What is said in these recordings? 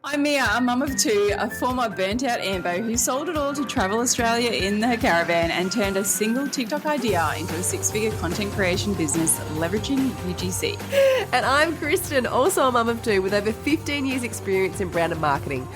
I'm Mia, a mum of two, a former burnt-out Ambo who sold it all to travel Australia in her caravan and turned a single TikTok idea into a six-figure content creation business leveraging UGC. And I'm Kristen, also a mum of two with over 15 years experience in brand and marketing.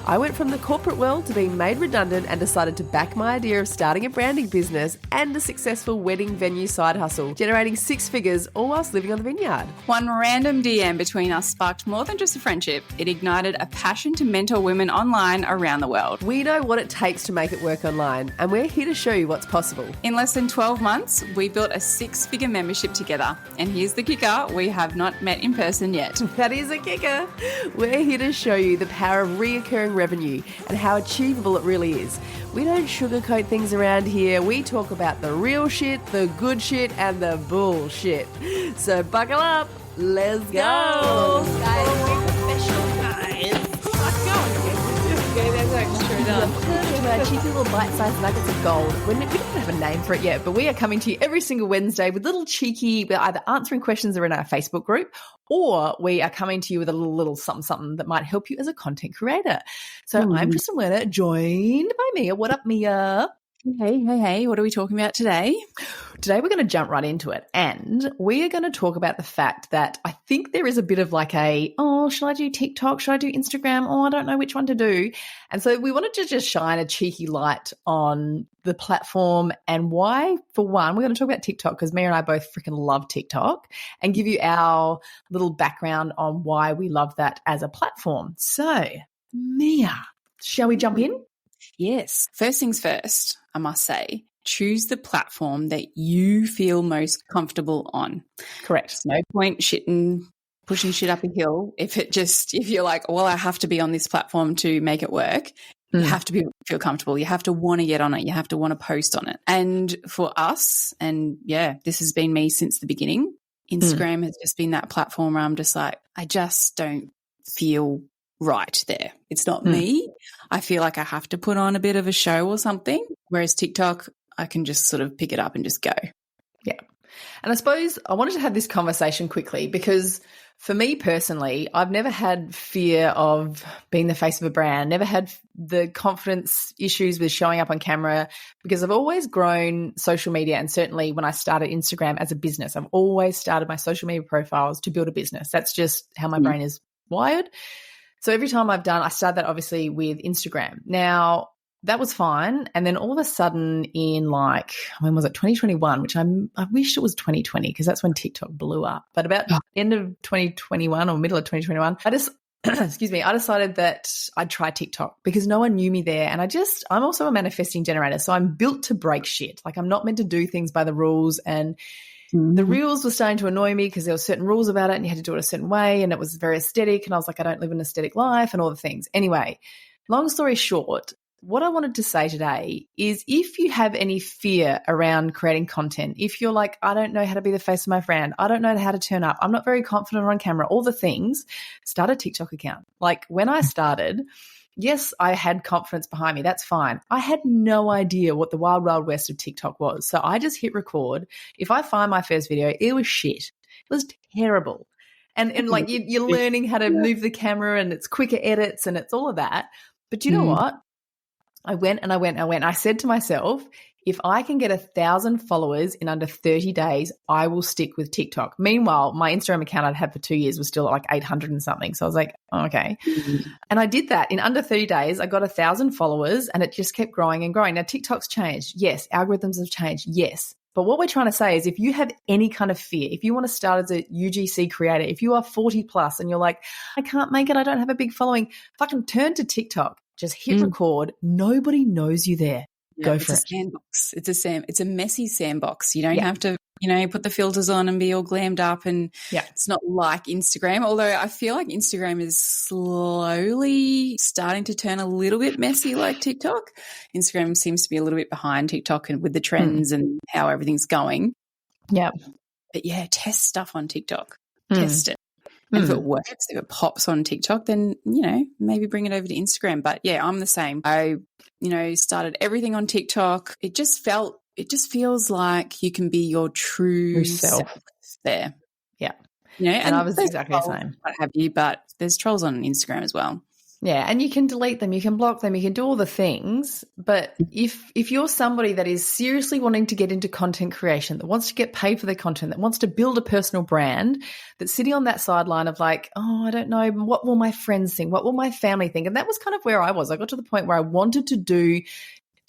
I went from the corporate world to being made redundant and decided to back my idea of starting a branding business and a successful wedding venue side hustle, generating six figures all whilst living on the vineyard. One random DM between us sparked more than just a friendship. It ignited a passion to mentor women online around the world. We know what it takes to make it work online, and we're here to show you what's possible. In less than 12 months, we built a six-figure membership together. And here's the kicker, we have not met in person yet. That is a kicker. We're here to show you the power of reoccurring revenue and how achievable it really is. We don't sugarcoat things around here. We talk about the real shit, the good shit, and the bullshit. So buckle up. Let's go. Guys, we're professional, guys. Let's go. Okay, that's like straight up. Our cheeky little bite-sized nuggets of gold. We don't have a name for it yet, but we are coming to you every single Wednesday with little cheeky, we're either answering questions that are in our Facebook group, or we are coming to you with a little something that might help you as a content creator. So I'm Kristen Werner, joined by Mia. What up, Mia? Hey, what are we talking about today? Today we're going to jump right into it, and we are going to talk about the fact that I think there is a bit of like should I do TikTok? Should I do Instagram? I don't know which one to do. And so we wanted to just shine a cheeky light on the platform and why, for one, we're going to talk about TikTok because Mia and I both freaking love TikTok and give you our little background on why we love that as a platform. So, Mia, shall we jump in? Yes. First things first, I must say, choose the platform that you feel most comfortable on. Correct. There's no point pushing shit up a hill if you're like, well, I have to be on this platform to make it work. You have to feel comfortable. You have to want to get on it. You have to want to post on it. And for us, and yeah, this has been me since the beginning, Instagram has just been that platform where I'm just like, I just don't feel right there. It's not me. I feel like I have to put on a bit of a show or something, whereas TikTok, I can just sort of pick it up and just go. Yeah. And I suppose I wanted to have this conversation quickly because for me personally, I've never had fear of being the face of a brand, never had the confidence issues with showing up on camera because I've always grown social media, and certainly when I started Instagram as a business, I've always started my social media profiles to build a business. That's just how my brain is wired. So every time I started that obviously with Instagram. Now, that was fine. And then all of a sudden in when was it, 2021, which I wish it was 2020 because that's when TikTok blew up. But about end of 2021 or middle of 2021, I decided that I'd try TikTok because no one knew me there. And I'm also a manifesting generator. So I'm built to break shit. Like I'm not meant to do things by the rules, and the reels were starting to annoy me because there were certain rules about it and you had to do it a certain way and it was very aesthetic and I was like, I don't live an aesthetic life and all the things. Anyway, long story short, what I wanted to say today is if you have any fear around creating content, if you're like, I don't know how to be the face of my brand, I don't know how to turn up, I'm not very confident on camera, all the things, start a TikTok account. Like when I started, yes, I had confidence behind me. That's fine. I had no idea what the wild, wild west of TikTok was. So I just hit record. If I find my first video, it was shit. It was terrible. And like you're learning how to move the camera and it's quicker edits and it's all of that. But you know what? I went. I said to myself, if I can get 1,000 followers in under 30 days, I will stick with TikTok. Meanwhile, my Instagram account I'd had for 2 years was still at like 800 and something. So I was like, oh, okay. And I did that. In under 30 days, I got 1,000 followers and it just kept growing and growing. Now, TikTok's changed. Yes. Algorithms have changed. Yes. But what we're trying to say is if you have any kind of fear, if you want to start as a UGC creator, if you are 40 plus and you're like, I can't make it, I don't have a big following, fucking turn to TikTok. Just hit record. Nobody knows you there. Yeah, Go for it. It's a sandbox. It's a messy sandbox. You don't have to, put the filters on and be all glammed up, and it's not like Instagram. Although I feel like Instagram is slowly starting to turn a little bit messy like TikTok. Instagram seems to be a little bit behind TikTok and with the trends and how everything's going. Yeah. But yeah, test stuff on TikTok. Test it. And if it works, if it pops on TikTok, then, maybe bring it over to Instagram. But yeah, I'm the same. I, started everything on TikTok. It just feels like you can be your true self there. Yeah. And I was exactly the same. What have you, but there's trolls on Instagram as well. Yeah, and you can delete them, you can block them, you can do all the things. But if you're somebody that is seriously wanting to get into content creation, that wants to get paid for their content, that wants to build a personal brand, that's sitting on that sideline of like, oh, I don't know, what will my friends think? What will my family think? And that was kind of where I was. I got to the point where I wanted to do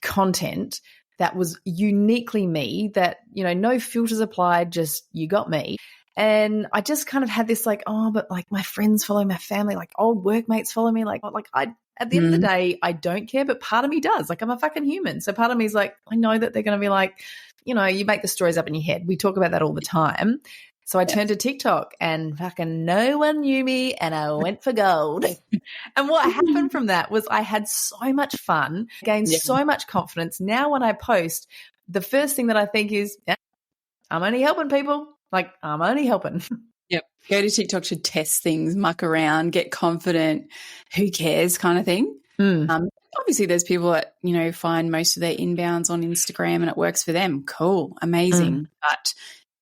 content that was uniquely me, that, you know, no filters applied, just you got me. And I just kind of had this like, oh, but like my friends follow my family, like old workmates follow me. Like I, at the end of the day, I don't care, but part of me does. Like I'm a fucking human. So part of me is like, I know that they're going to be like, you know, you make the stories up in your head. We talk about that all the time. So I turned to TikTok and fucking no one knew me and I went for gold. And what happened from that was I had so much fun, gained so much confidence. Now when I post, the first thing that I think is, I'm only helping people. Like, I'm only helping. Yep. Go to TikTok to test things, muck around, get confident, who cares kind of thing. Obviously, there's people that, you know, find most of their inbounds on Instagram and it works for them. Cool, amazing. But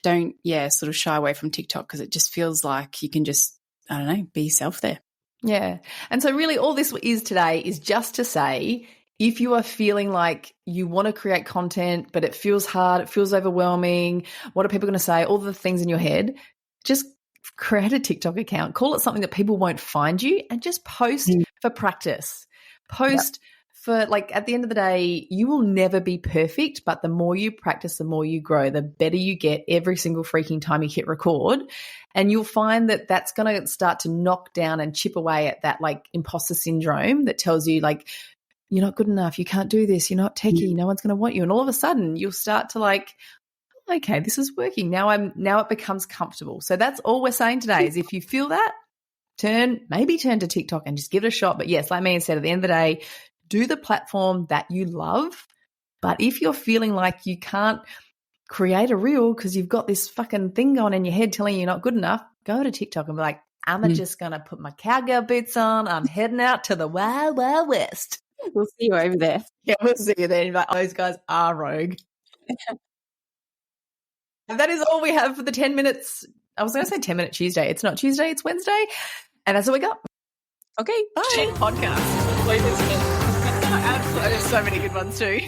don't, sort of shy away from TikTok because it just feels like you can just, I don't know, be yourself there. Yeah. And so really all this is today is just to say, if you are feeling like you want to create content, but it feels hard, it feels overwhelming, what are people going to say, all the things in your head, just create a TikTok account, call it something that people won't find you, and just post for practice. Post for, like, at the end of the day, you will never be perfect, but the more you practice, the more you grow, the better you get every single freaking time you hit record. And you'll find that that's going to start to knock down and chip away at that like imposter syndrome that tells you like, you're not good enough, you can't do this, you're not techie, no one's going to want you. And all of a sudden you'll start to like, okay, this is working. Now it becomes comfortable. So that's all we're saying today is if you feel that, maybe turn to TikTok and just give it a shot. But yes, like Mia said, at the end of the day, do the platform that you love. But if you're feeling like you can't create a reel because you've got this fucking thing going in your head telling you you're not good enough, go to TikTok and be like, I'm just going to put my cowgirl boots on. I'm heading out to the Wild Wild West. We'll see you over there. Yeah, we'll see you there. Like, those guys are rogue. And that is all we have for the 10 minutes. I was going to say 10-minute Tuesday. It's not Tuesday, it's Wednesday. And that's all we got. Okay, bye. Podcast. There's so many good ones too.